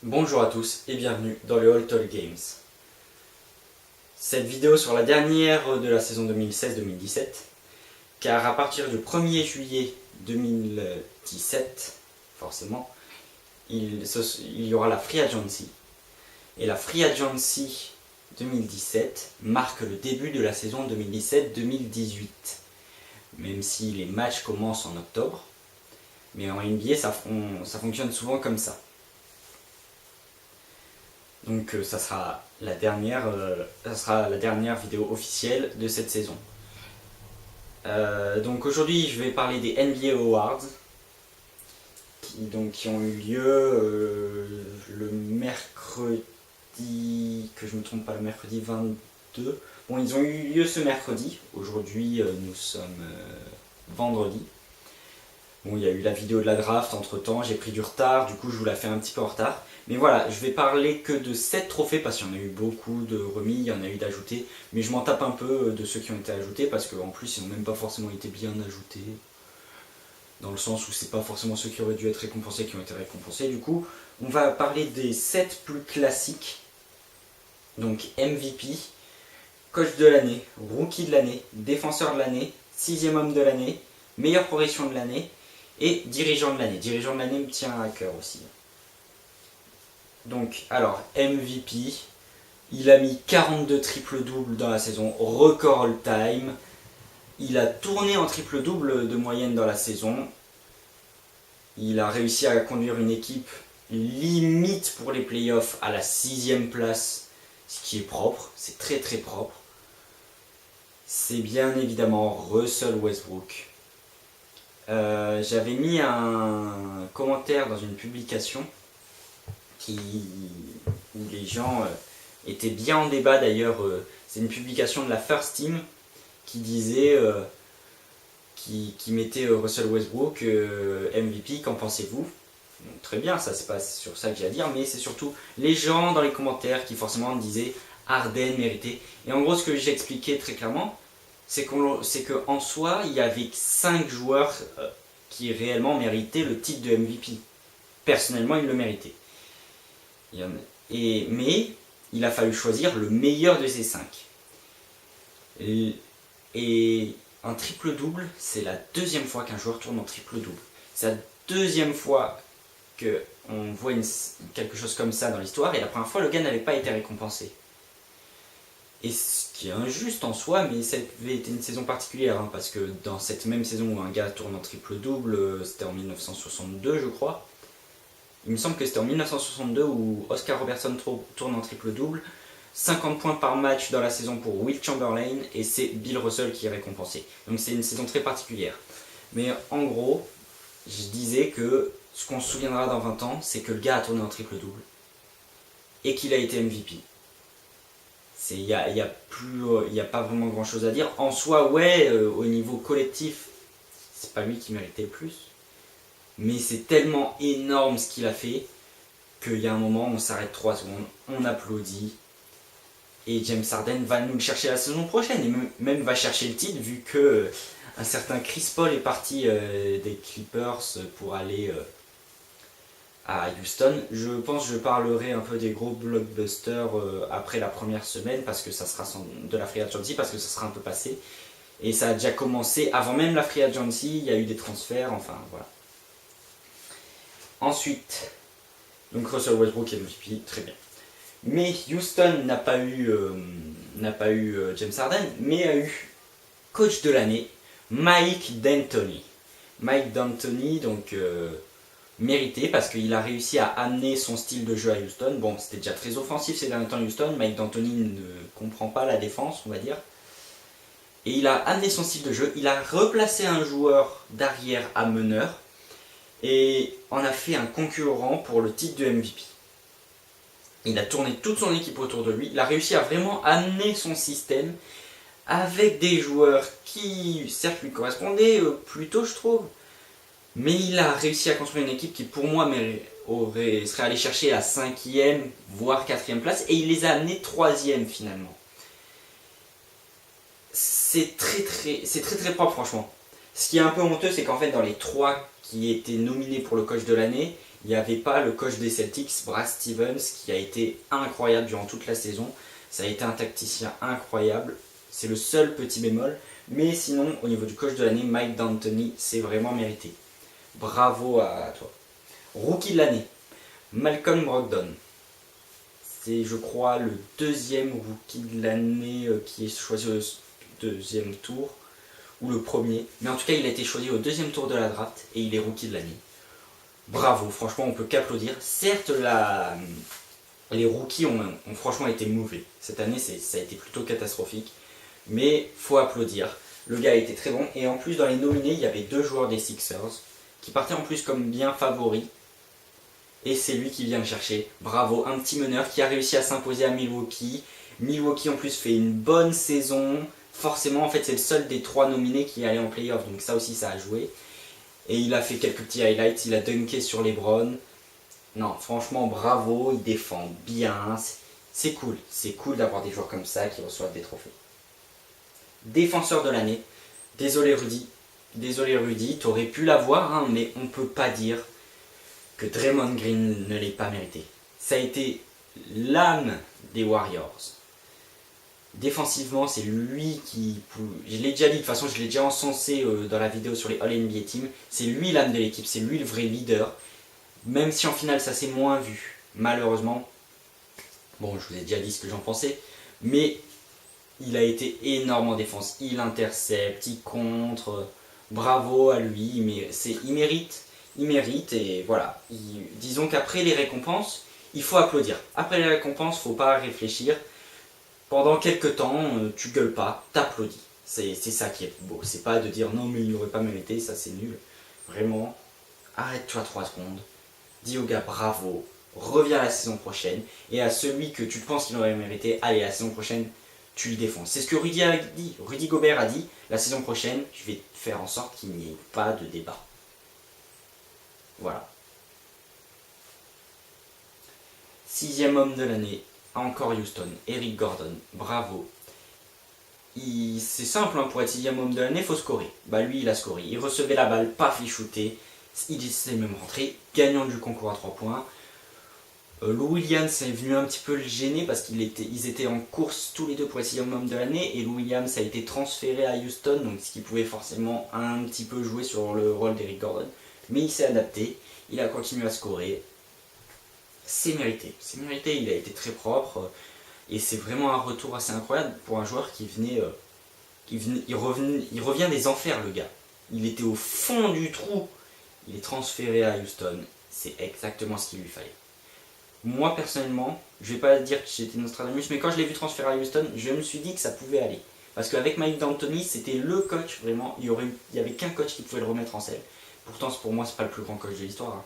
Bonjour à tous et bienvenue dans le All Talk Games. Cette vidéo sur la dernière de la saison 2016-2017, car à partir du 1er juillet 2017, forcément, il y aura la Free Agency. Et la Free Agency 2017 marque le début de la saison 2017-2018. Même si les matchs commencent en octobre, mais en NBA ça fonctionne souvent comme ça. Donc ça sera la dernière vidéo officielle de cette saison. Donc aujourd'hui je vais parler des NBA Awards qui ont eu lieu le mercredi, que je ne me trompe pas, le mercredi 22. Bon, ils ont eu lieu ce mercredi. Aujourd'hui nous sommes vendredi. Bon, il y a eu la vidéo de la draft entre temps, j'ai pris du retard, du coup je vous la fais un petit peu en retard. Mais voilà, je vais parler que de 7 trophées parce qu'il y en a eu beaucoup de remis, il y en a eu d'ajoutés. Mais je m'en tape un peu de ceux qui ont été ajoutés parce qu'en plus ils n'ont même pas forcément été bien ajoutés. Dans le sens où c'est pas forcément ceux qui auraient dû être récompensés qui ont été récompensés. Du coup, on va parler des 7 plus classiques. Donc MVP, coach de l'année, rookie de l'année, défenseur de l'année, 6e homme de l'année, meilleure progression de l'année et dirigeant de l'année. Dirigeant de l'année me tient à cœur aussi. Donc, alors, MVP, il a mis 42 triple-doubles dans la saison, record all-time. Il a tourné en triple-double de moyenne dans la saison. Il a réussi à conduire une équipe limite pour les playoffs à la 6e place, ce qui est propre, c'est très très propre. C'est bien évidemment Russell Westbrook. J'avais mis un commentaire dans une publication où les gens étaient bien en débat d'ailleurs. C'est une publication de la First Team qui disait, qui mettait Russell Westbrook MVP, qu'en pensez-vous? Donc, très bien, ça c'est pas sur ça que j'ai à dire, mais c'est surtout les gens dans les commentaires qui forcément disaient Harden mérité. Et en gros ce que j'ai expliqué très clairement, c'est qu'en soi il y avait 5 joueurs qui réellement méritaient le titre de MVP. Personnellement ils le méritaient. Mais il a fallu choisir le meilleur de ces 5. Et un triple-double, c'est la deuxième fois qu'un joueur tourne en triple-double. C'est la deuxième fois qu'on voit quelque chose comme ça dans l'histoire, et la première fois, le gars n'avait pas été récompensé. Et ce qui est injuste en soi, mais ça avait été une saison particulière, hein, parce que dans cette même saison où un gars tourne en triple-double, c'était en 1962, je crois. Il me semble que c'était en 1962 où Oscar Robertson tourne en triple-double. 50 points par match dans la saison pour Wilt Chamberlain, et c'est Bill Russell qui est récompensé. Donc c'est une saison très particulière. Mais en gros, je disais que ce qu'on se souviendra dans 20 ans, c'est que le gars a tourné en triple-double et qu'il a été MVP. Il n'y a pas vraiment grand chose à dire. En soi, ouais, au niveau collectif, c'est pas lui qui méritait le plus. Mais c'est tellement énorme ce qu'il a fait qu'il y a un moment, on s'arrête 3 secondes, on applaudit. Et James Harden va nous le chercher la saison prochaine, et même va chercher le titre, vu que un certain Chris Paul est parti des Clippers pour aller à Houston. Je pense que je parlerai un peu des gros blockbusters après la première semaine, parce que ça sera de la Free Agency, parce que ça sera un peu passé. Et ça a déjà commencé, avant même la Free Agency, il y a eu des transferts, enfin voilà. Ensuite, donc Russell Westbrook est MVP, très bien. Mais Houston n'a pas eu James Harden, mais a eu coach de l'année, Mike D'Antoni. Mike D'Antoni, donc mérité, parce qu'il a réussi à amener son style de jeu à Houston. Bon, c'était déjà très offensif ces derniers temps Houston, Mike D'Antoni ne comprend pas la défense, on va dire. Et il a amené son style de jeu, il a replacé un joueur d'arrière à meneur, et en a fait un concurrent pour le titre de MVP. Il a tourné toute son équipe autour de lui, il a réussi à vraiment amener son système avec des joueurs qui, certes, lui correspondaient plutôt, je trouve, mais il a réussi à construire une équipe qui, pour moi, serait allée chercher la 5e, voire 4e place, et il les a amenés 3e finalement. C'est très propre, franchement. Ce qui est un peu honteux, c'est qu'en fait, dans les 3 qui étaient nominés pour le coach de l'année, Il n'y avait pas le coach des Celtics, Brad Stevens, qui a été incroyable durant toute la saison. Ça a été un tacticien incroyable. C'est le seul petit bémol. Mais sinon, au niveau du coach de l'année, Mike D'Antoni, c'est vraiment mérité. Bravo à toi. Rookie de l'année, Malcolm Brogdon. C'est, je crois, le deuxième rookie de l'année qui est choisi au deuxième tour. Ou le premier. Mais en tout cas, il a été choisi au deuxième tour de la draft et il est rookie de l'année. Bravo, franchement, on peut qu'applaudir. Certes, les rookies ont franchement été mauvais. Cette année, ça a été plutôt catastrophique. Mais faut applaudir. Le gars a été très bon. Et en plus, dans les nominés, il y avait 2 joueurs des Sixers qui partaient en plus comme bien favoris. Et c'est lui qui vient le chercher. Bravo, un petit meneur qui a réussi à s'imposer à Milwaukee. Milwaukee en plus fait une bonne saison. Forcément, en fait, c'est le seul des 3 nominés qui allait en playoff. Donc ça aussi, ça a joué. Et il a fait quelques petits highlights. Il a dunké sur LeBron. Non, franchement, bravo. Il défend bien. C'est cool. C'est cool d'avoir des joueurs comme ça qui reçoivent des trophées. Défenseur de l'année. Désolé Rudy, t'aurais pu l'avoir, hein, mais on peut pas dire que Draymond Green ne l'ait pas mérité. Ça a été l'âme des Warriors. Défensivement, c'est lui qui... Je l'ai déjà dit, de toute façon, je l'ai déjà encensé dans la vidéo sur les All-NBA Team. C'est lui l'âme de l'équipe, c'est lui le vrai leader. Même si en finale, ça s'est moins vu, malheureusement. Bon, je vous ai déjà dit ce que j'en pensais. Mais il a été énorme en défense. Il intercepte, il contre. Bravo à lui, mais il mérite et voilà. Disons qu'après les récompenses, il faut applaudir. Après les récompenses, il ne faut pas réfléchir. Pendant quelques temps, tu gueules pas, t'applaudis. C'est ça qui est beau. C'est pas de dire non mais il n'aurait pas mérité, ça c'est nul. Vraiment, arrête-toi 3 secondes. Dis au gars bravo, reviens la saison prochaine. Et à celui que tu penses qu'il aurait mérité, allez la saison prochaine, tu le défends. C'est ce que Rudy a dit. Rudy Gobert a dit, la saison prochaine, je vais faire en sorte qu'il n'y ait pas de débat. Voilà. 6e homme de l'année, encore Houston, Eric Gordon, bravo. C'est simple, hein, pour être 6e homme de l'année, il faut scorer. Bah lui, il a scoré. Il recevait la balle, paf, il shootait. Il s'est même rentré, gagnant du concours à 3 points. Lou Williams est venu un petit peu le gêner parce qu'ils étaient en course tous les deux pour être 6e homme de l'année et Lou Williams a été transféré à Houston, donc ce qui pouvait forcément un petit peu jouer sur le rôle d'Eric Gordon. Mais il s'est adapté, il a continué à scorer. C'est mérité, il a été très propre et c'est vraiment un retour assez incroyable pour un joueur il revient des enfers le gars. Il était au fond du trou, il est transféré à Houston, c'est exactement ce qu'il lui fallait. Moi personnellement, je vais pas dire que j'étais Nostradamus, mais quand je l'ai vu transférer à Houston, je me suis dit que ça pouvait aller. Parce qu'avec Mike D'Antoni, c'était le coach, vraiment, il y avait qu'un coach qui pouvait le remettre en selle. Pourtant, pour moi, c'est pas le plus grand coach de l'histoire, hein,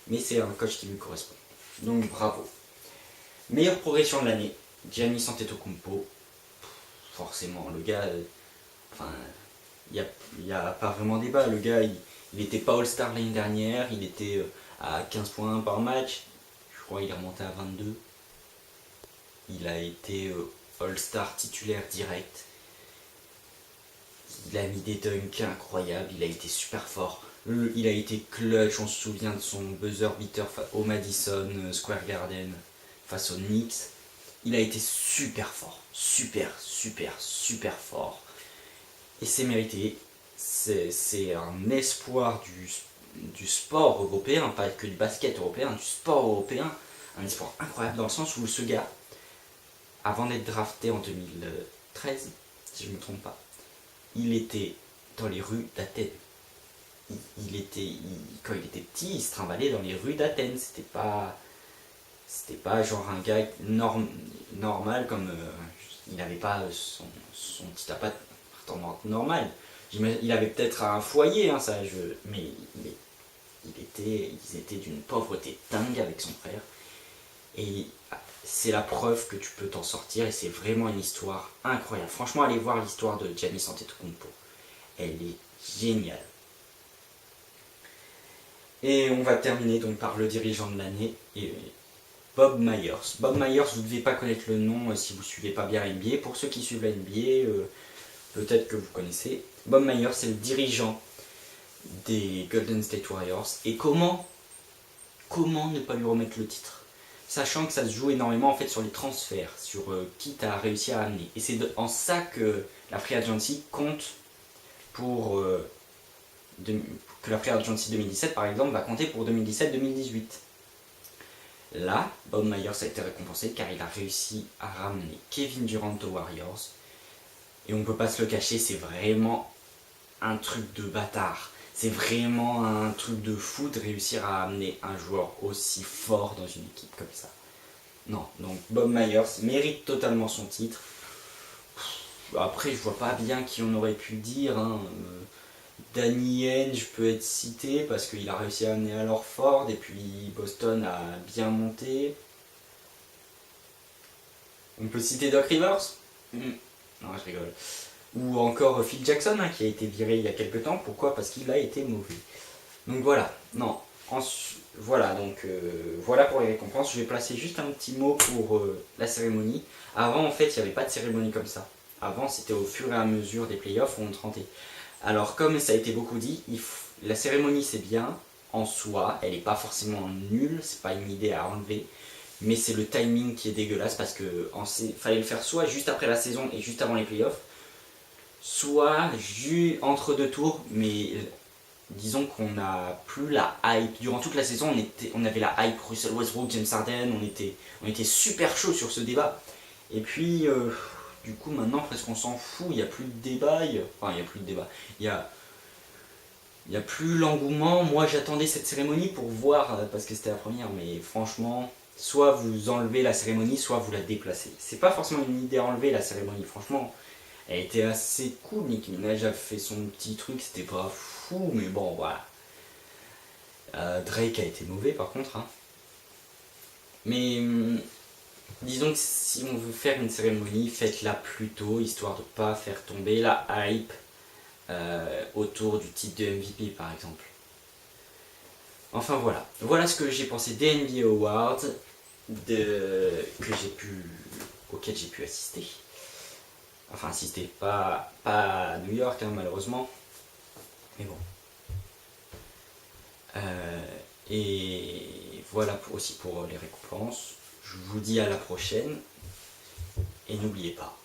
mais c'est un coach qui lui correspond. Donc bravo. Meilleure progression de l'année, Giannis Antetokounmpo. Forcément, le gars, il n'y a pas vraiment débat. Le gars, il n'était pas All-Star l'année dernière, il était à 15 points par match. Je crois qu'il est remonté à 22. Il a été All-Star titulaire direct. Il a mis des dunks incroyables, il a été super fort. Il a été clutch, on se souvient de son buzzer beater au Madison Square Garden face aux Knicks. Il a été super fort, super fort. Et c'est mérité. C'est un espoir du sport européen, pas que du basket européen, du sport européen. Un espoir incroyable dans le sens où ce gars, avant d'être drafté en 2013, si je ne me trompe pas, il était dans les rues d'Athènes. Quand il était petit, il se trimballait dans les rues d'Athènes. C'était pas genre un gars normal comme il n'avait pas son petit appartement normal. Il avait peut-être un foyer, hein, mais ils étaient d'une pauvreté dingue avec son frère. Et c'est la preuve que tu peux t'en sortir et c'est vraiment une histoire incroyable. Franchement, allez voir l'histoire de Giannis Antetokounmpo. Elle est géniale. Et on va terminer donc par le dirigeant de l'année, Bob Myers. Bob Myers, vous ne devez pas connaître le nom si vous ne suivez pas bien la NBA. Pour ceux qui suivent la NBA, peut-être que vous connaissez. Bob Myers, c'est le dirigeant des Golden State Warriors. Et comment comment ne pas lui remettre le titre? Sachant que ça se joue énormément en fait sur les transferts, sur qui t'as réussi à amener. Et c'est en ça que la Free Agency compte pour... que la Free Agency 2017 par exemple va compter pour 2017-2018. Là, Bob Myers a été récompensé car il a réussi à ramener Kevin Durant aux Warriors. Et on ne peut pas se le cacher, c'est vraiment un truc de bâtard. C'est vraiment un truc de fou de réussir à amener un joueur aussi fort dans une équipe comme ça. Non, donc Bob Myers mérite totalement son titre. Après, je vois pas bien qui on aurait pu dire. Danny Ainge peut être cité parce qu'il a réussi à amener Al Horford et puis Boston a bien monté. On peut citer Doc Rivers. Non, je rigole. Ou encore Phil Jackson qui a été viré il y a quelques temps. Pourquoi? Parce qu'il a été mauvais. Donc voilà, non. Voilà, donc voilà pour les récompenses. Je vais placer juste un petit mot pour la cérémonie. Avant, en fait, il n'y avait pas de cérémonie comme ça. Avant, c'était au fur et à mesure des playoffs où on trempait. Alors, comme ça a été beaucoup dit, la cérémonie c'est bien en soi. Elle n'est pas forcément nulle, c'est pas une idée à enlever. Mais c'est le timing qui est dégueulasse parce que fallait le faire soit juste après la saison et juste avant les playoffs, soit entre deux tours, mais disons qu'on n'a plus la hype. Durant toute la saison, on avait la hype Russell Westbrook, James Harden, on était super chaud sur ce débat. Et puis, du coup, maintenant, presque on s'en fout, il n'y a plus de débat. Enfin, il n'y a plus de débat. Il n'y a plus l'engouement. Moi, j'attendais cette cérémonie pour voir, parce que c'était la première, mais franchement, soit vous enlevez la cérémonie, soit vous la déplacez. C'est pas forcément une idée à enlever la cérémonie, franchement. Elle était assez cool, Nicki Minaj a fait son petit truc, c'était pas fou, mais bon, voilà. Drake a été mauvais par contre. Mais disons que si on veut faire une cérémonie, faites-la plus tôt, histoire de pas faire tomber la hype autour du titre de MVP par exemple. Enfin voilà, voilà ce que j'ai pensé des NBA Awards auxquels j'ai pu assister. Enfin assister, pas à New York malheureusement, mais bon. Et voilà aussi pour les récompenses. Je vous dis à la prochaine et n'oubliez pas.